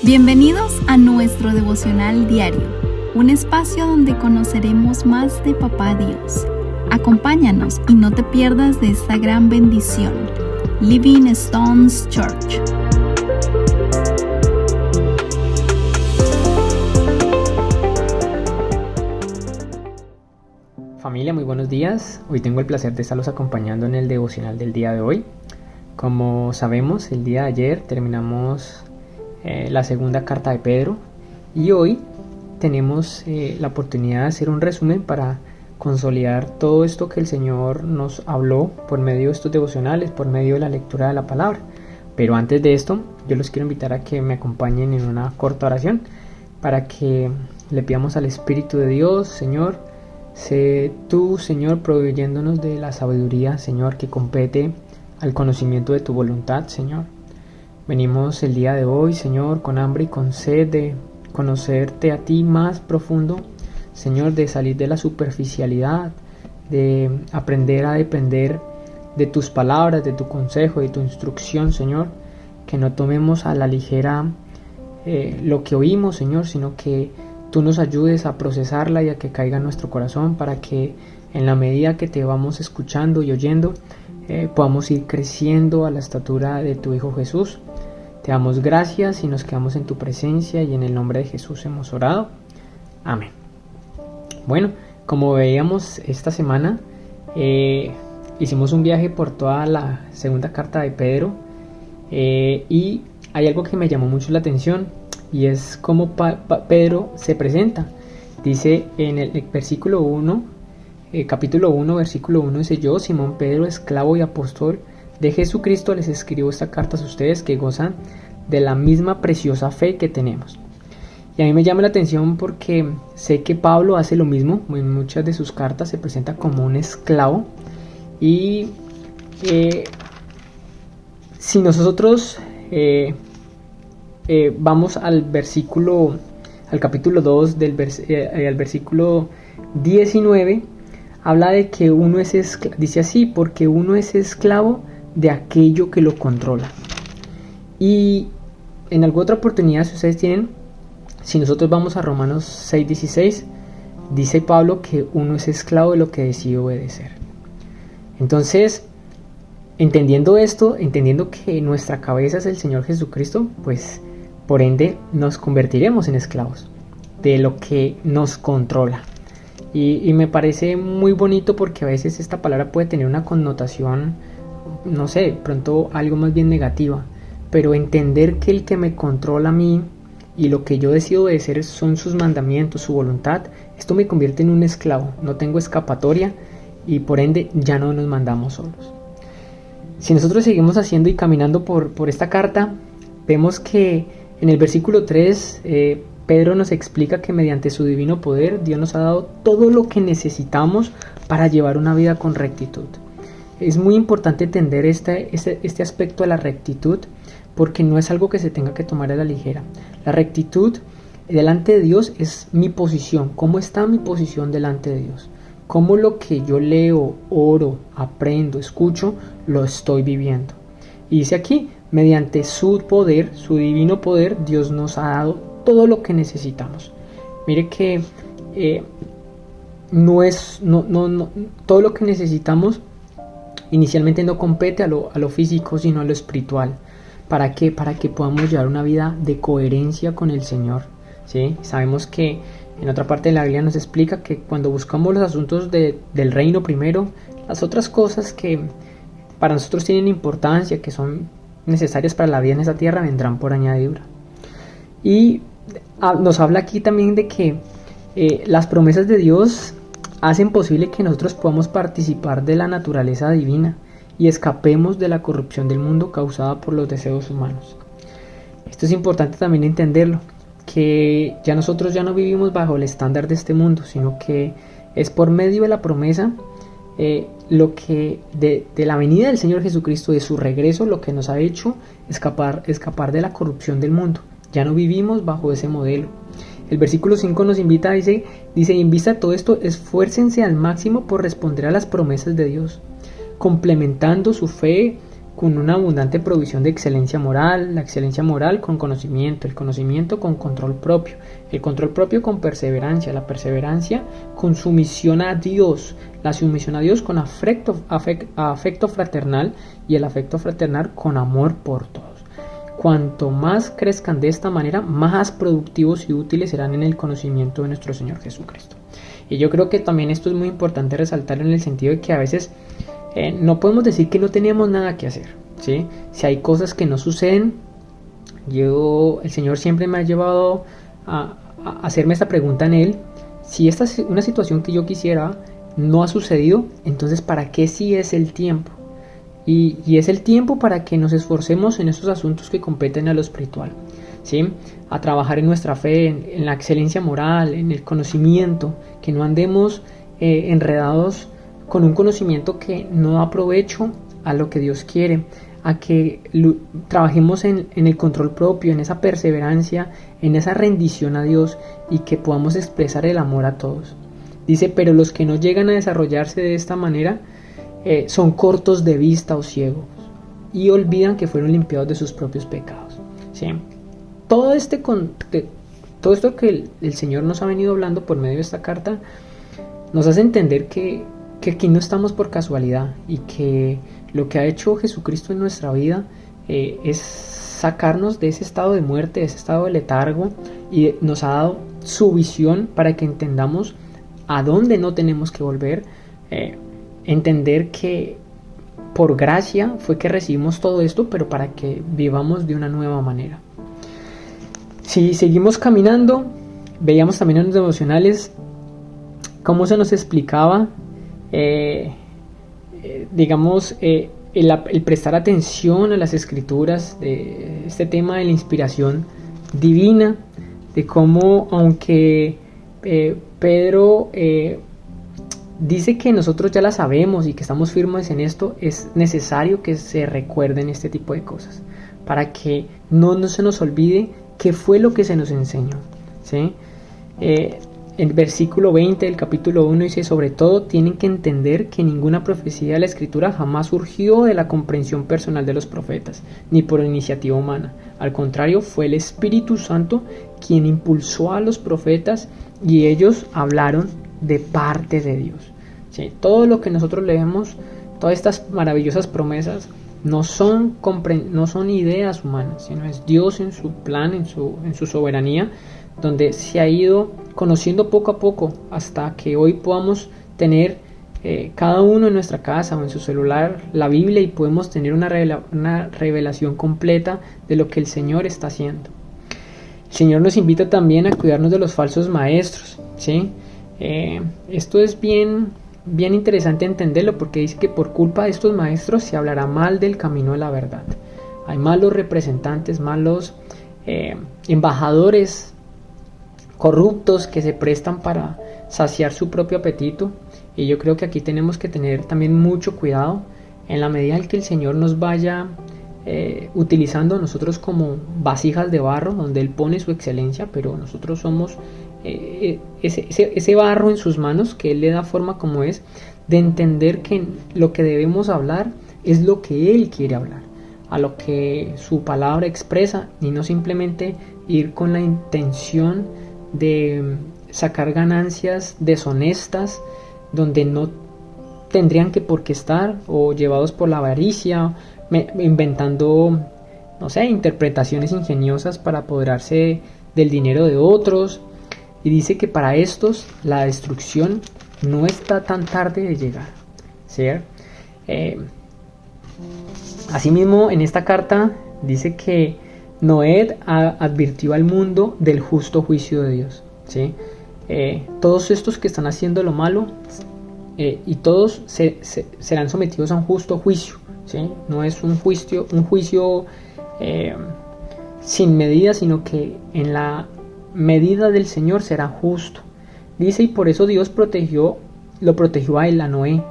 Bienvenidos a nuestro devocional diario, un espacio donde conoceremos más de Papá Dios. Acompáñanos y no te pierdas de esta gran bendición. Living Stones Church. Familia, muy buenos días. Hoy tengo el placer de estarlos acompañando en el devocional del día de hoy. Como sabemos, el día de ayer terminamos la segunda carta de Pedro y hoy tenemos la oportunidad de hacer un resumen para consolidar todo esto que el Señor nos habló por medio de estos devocionales, por medio de la lectura de la palabra. Pero antes de esto, yo los quiero invitar a que me acompañen en una corta oración para que le pidamos al Espíritu de Dios: Señor, sé tú, Señor, proveyéndonos de la sabiduría, Señor, que compete al conocimiento de tu voluntad, Señor. Venimos el día de hoy, Señor, con hambre y con sed de conocerte a ti más profundo, Señor, de salir de la superficialidad, de aprender a depender de tus palabras, de tu consejo, de tu instrucción, Señor. Que no tomemos a la ligera lo que oímos, Señor, sino que tú nos ayudes a procesarla y a que caiga en nuestro corazón, para que en la medida que te vamos escuchando y oyendo, podamos ir creciendo a la estatura de tu Hijo Jesús. Te damos gracias y nos quedamos en tu presencia, y en el nombre de Jesús hemos orado. Amén. Bueno, como veíamos esta semana, hicimos un viaje por toda la segunda carta de Pedro, y hay algo que me llamó mucho la atención, y es cómo Pedro se presenta. Dice en el versículo 1, capítulo 1, versículo 1, dice: yo, Simón Pedro, esclavo y apóstol de Jesucristo, les escribo esta carta a ustedes que gozan de la misma preciosa fe que tenemos. Y a mí me llama la atención porque sé que Pablo hace lo mismo. En muchas de sus cartas se presenta como un esclavo. Y si nosotros vamos al capítulo 2, al versículo 19, habla de que uno es esclavo, dice así: porque uno es esclavo de aquello que lo controla. Y en alguna otra oportunidad, si ustedes tienen, si nosotros vamos a Romanos 6:16, dice Pablo que uno es esclavo de lo que decide obedecer. Entonces, entendiendo esto, entendiendo que nuestra cabeza es el Señor Jesucristo, pues por ende nos convertiremos en esclavos de lo que nos controla. Y me parece muy bonito, porque a veces esta palabra puede tener una connotación, no sé, pronto algo más bien negativa, pero entender que el que me controla a mí y lo que yo decido obedecer son sus mandamientos, su voluntad, esto me convierte en un esclavo. No tengo escapatoria y por ende ya no nos mandamos solos. Si nosotros seguimos haciendo y caminando por esta carta, vemos que en el versículo 3 Pedro nos explica que mediante su divino poder Dios nos ha dado todo lo que necesitamos para llevar una vida con rectitud. Es muy importante entender este aspecto de la rectitud, porque no es algo que se tenga que tomar a la ligera. La rectitud delante de Dios es mi posición. ¿Cómo está mi posición delante de Dios? ¿Cómo lo que yo leo, oro, aprendo, escucho, lo estoy viviendo? Y dice aquí: mediante su poder, su divino poder, Dios nos ha dado todo lo que necesitamos. Mire que todo lo que necesitamos inicialmente no compete a lo físico, sino a lo espiritual. ¿Para qué? Para que podamos llevar una vida de coherencia con el Señor, ¿sí? Sabemos que en otra parte de la Biblia nos explica que cuando buscamos los asuntos del reino primero, las otras cosas que para nosotros tienen importancia, que son necesarias para la vida en esta tierra, vendrán por añadidura. Y nos habla aquí también de que las promesas de Dios hacen posible que nosotros podamos participar de la naturaleza divina y escapemos de la corrupción del mundo causada por los deseos humanos. Esto es importante también entenderlo, que ya nosotros ya no vivimos bajo el estándar de este mundo, sino que es por medio de la promesa, lo que de la venida del Señor Jesucristo, de su regreso, lo que nos ha hecho escapar de la corrupción del mundo. Ya no vivimos bajo ese modelo. El versículo 5 nos invita, dice: y en vista de todo esto, esfuércense al máximo por responder a las promesas de Dios, complementando su fe con una abundante provisión de excelencia moral, la excelencia moral con conocimiento, el conocimiento con control propio, el control propio con perseverancia, la perseverancia con sumisión a Dios, la sumisión a Dios con afecto fraternal y el afecto fraternal con amor por todos. Cuanto más crezcan de esta manera, más productivos y útiles serán en el conocimiento de nuestro Señor Jesucristo. Y yo creo que también esto es muy importante resaltarlo en el sentido de que a veces no podemos decir que no tenemos nada que hacer, ¿sí? Si hay cosas que no suceden, el Señor siempre me ha llevado a hacerme esta pregunta en Él. Si esta es una situación que yo quisiera no ha sucedido, entonces ¿para qué sí es el tiempo? Y es el tiempo para que nos esforcemos en estos asuntos que competen a lo espiritual, ¿sí? A trabajar en nuestra fe, en la excelencia moral, en el conocimiento, que no andemos enredados con un conocimiento que no da provecho a lo que Dios quiere, a que trabajemos en el control propio, en esa perseverancia, en esa rendición a Dios y que podamos expresar el amor a todos. Dice, pero los que no llegan a desarrollarse de esta manera son cortos de vista o ciegos y olvidan que fueron limpiados de sus propios pecados, ¿sí? Todo esto que el Señor nos ha venido hablando por medio de esta carta nos hace entender que aquí no estamos por casualidad y que lo que ha hecho Jesucristo en nuestra vida es sacarnos de ese estado de muerte, de ese estado de letargo, y nos ha dado su visión para que entendamos a dónde no tenemos que volver, entender que por gracia fue que recibimos todo esto, pero para que vivamos de una nueva manera. Si seguimos caminando, veíamos también en los devocionales cómo se nos explicaba el prestar atención a las escrituras, de este tema de la inspiración divina, de cómo aunque Pedro dice que nosotros ya la sabemos y que estamos firmes en esto, es necesario que se recuerden este tipo de cosas para que no se nos olvide qué fue lo que se nos enseñó, ¿sí? El versículo 20 del capítulo 1 dice: sobre todo tienen que entender que ninguna profecía de la escritura jamás surgió de la comprensión personal de los profetas, ni por iniciativa humana. Al contrario, fue el Espíritu Santo quien impulsó a los profetas y ellos hablaron de parte de Dios, ¿sí? Todo lo que nosotros leemos, todas estas maravillosas promesas, no son ideas humanas, sino es Dios en su plan, en su soberanía, donde se ha ido conociendo poco a poco hasta que hoy podamos tener cada uno en nuestra casa o en su celular la Biblia y podemos tener una revelación completa de lo que el Señor está haciendo. El Señor nos invita también a cuidarnos de los falsos maestros, ¿sí? Esto es bien interesante entenderlo, porque dice que por culpa de estos maestros se hablará mal del camino de la verdad. Hay malos representantes, malos embajadores corruptos que se prestan para saciar su propio apetito, y yo creo que aquí tenemos que tener también mucho cuidado en la medida en que el Señor nos vaya utilizando a nosotros como vasijas de barro donde Él pone su excelencia, pero nosotros somos ese barro en sus manos que Él le da forma como es, de entender que lo que debemos hablar es lo que Él quiere hablar, a lo que su palabra expresa, y no simplemente ir con la intención de sacar ganancias deshonestas donde no tendrían que por qué estar, o llevados por la avaricia, inventando, no sé, interpretaciones ingeniosas para apoderarse del dinero de otros. Y dice que para estos la destrucción no está tan tarde de llegar, ¿sí? Asimismo, en esta carta dice que Noé advirtió al mundo del justo juicio de Dios, ¿sí? Todos estos que están haciendo lo malo y todos serán sometidos a un justo juicio, ¿sí? No es un juicio sin medida, sino que en la medida del Señor será justo. Dice, y por eso Dios lo protegió a él, a Noé.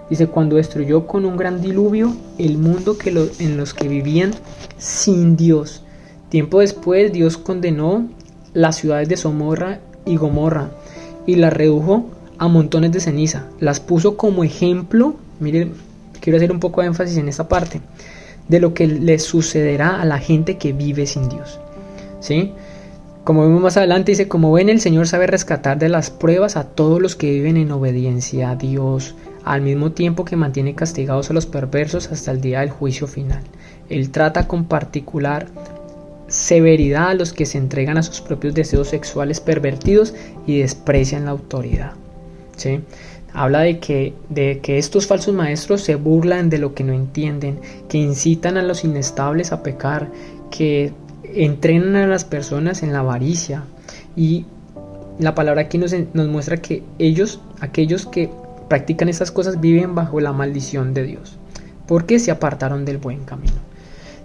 Dice, cuando destruyó con un gran diluvio el mundo en los que vivían sin Dios. Tiempo después Dios condenó las ciudades de Sodoma y Gomorra y las redujo a montones de ceniza. Las puso como ejemplo. Miren, quiero hacer un poco de énfasis en esta parte. de lo que le sucederá a la gente que vive sin Dios. ¿Sí? Como vemos más adelante, dice, como ven, el Señor sabe rescatar de las pruebas a todos los que viven en obediencia a Dios, al mismo tiempo que mantiene castigados a los perversos hasta el día del juicio final. Él trata con particular severidad a los que se entregan a sus propios deseos sexuales pervertidos y desprecian la autoridad. ¿Sí? Habla de que estos falsos maestros se burlan de lo que no entienden, que incitan a los inestables a pecar, que entrenan a las personas en la avaricia. Y la palabra aquí nos muestra que aquellos que practican estas cosas viven bajo la maldición de Dios, porque se apartaron del buen camino.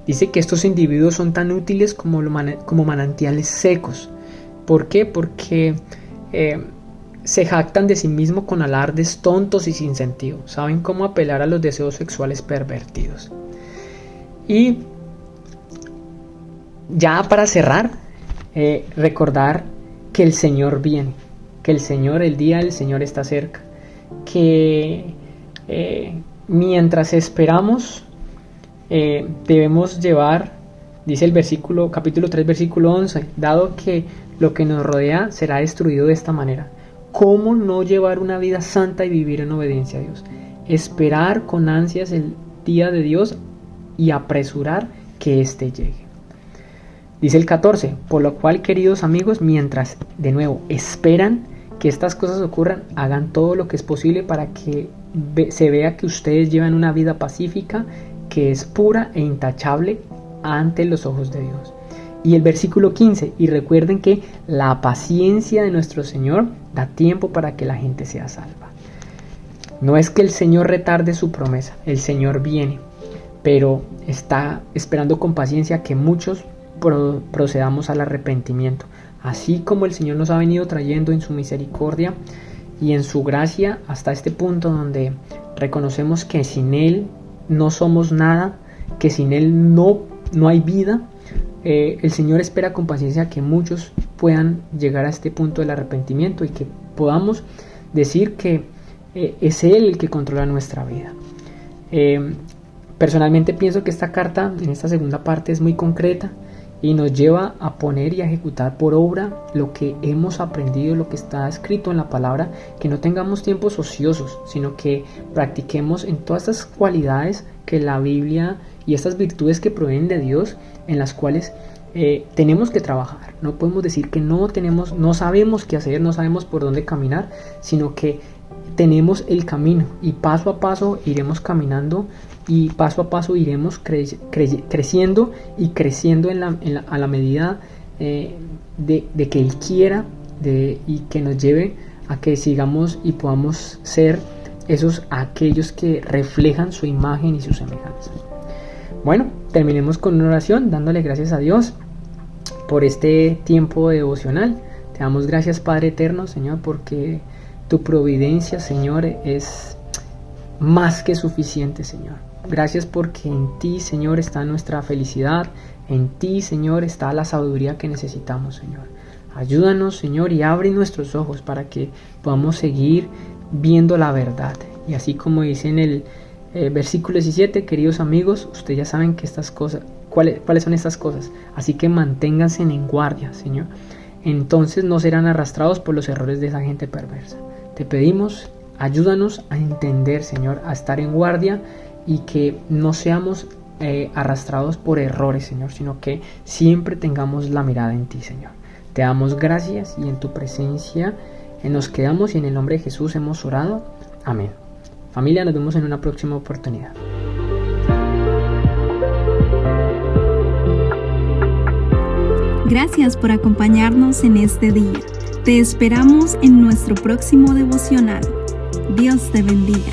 Dice que estos individuos son tan útiles como manantiales secos. ¿Por qué? Porque se jactan de sí mismos con alardes tontos y sin sentido. Saben cómo apelar a los deseos sexuales pervertidos. Y ya para cerrar, recordar que el Señor viene, que el día del Señor está cerca, que mientras esperamos debemos llevar, dice el capítulo 3, versículo 11, dado que lo que nos rodea será destruido de esta manera, ¿cómo no llevar una vida santa y vivir en obediencia a Dios? Esperar con ansias el día de Dios y apresurar que éste llegue. Dice el 14, por lo cual, queridos amigos, mientras de nuevo esperan que estas cosas ocurran, hagan todo lo que es posible para que se vea que ustedes llevan una vida pacífica, que es pura e intachable ante los ojos de Dios. Y el versículo 15, y recuerden que la paciencia de nuestro Señor da tiempo para que la gente sea salva. No es que el Señor retarde su promesa, el Señor viene, pero está esperando con paciencia que muchos procedamos al arrepentimiento, así como el Señor nos ha venido trayendo en su misericordia y en su gracia hasta este punto donde reconocemos que sin Él no somos nada, que sin Él no hay vida. El Señor espera con paciencia que muchos puedan llegar a este punto del arrepentimiento y que podamos decir que es Él el que controla nuestra vida. Personalmente pienso que esta carta, en esta segunda parte, es muy concreta y nos lleva a poner y a ejecutar por obra lo que hemos aprendido, lo que está escrito en la palabra, que no tengamos tiempos ociosos, sino que practiquemos en todas estas cualidades que la Biblia y estas virtudes que provienen de Dios, en las cuales tenemos que trabajar. No podemos decir que no sabemos qué hacer, no sabemos por dónde caminar, sino que tenemos el camino y paso a paso iremos caminando y paso a paso iremos creciendo y creciendo a la medida de que Él quiera y que nos lleve a que sigamos y podamos ser aquellos que reflejan su imagen y su semejanza. Bueno, terminemos con una oración dándole gracias a Dios por este tiempo devocional. Te damos gracias, Padre eterno, Señor, porque tu providencia, Señor, es más que suficiente, Señor. Gracias porque en ti, Señor, está nuestra felicidad. En ti, Señor, está la sabiduría que necesitamos, Señor. Ayúdanos, Señor, y abre nuestros ojos para que podamos seguir viendo la verdad. Y así como dice en el versículo 17, queridos amigos, ustedes ya saben que estas cosas, ¿cuáles son estas cosas? Así que manténganse en guardia, Señor. Entonces no serán arrastrados por los errores de esa gente perversa. Te pedimos, ayúdanos a entender, Señor, a estar en guardia y que no seamos arrastrados por errores, Señor, sino que siempre tengamos la mirada en ti, Señor. Te damos gracias y en tu presencia nos quedamos y en el nombre de Jesús hemos orado. Amén. Familia, nos vemos en una próxima oportunidad. Gracias por acompañarnos en este día. Te esperamos en nuestro próximo devocional. Dios te bendiga.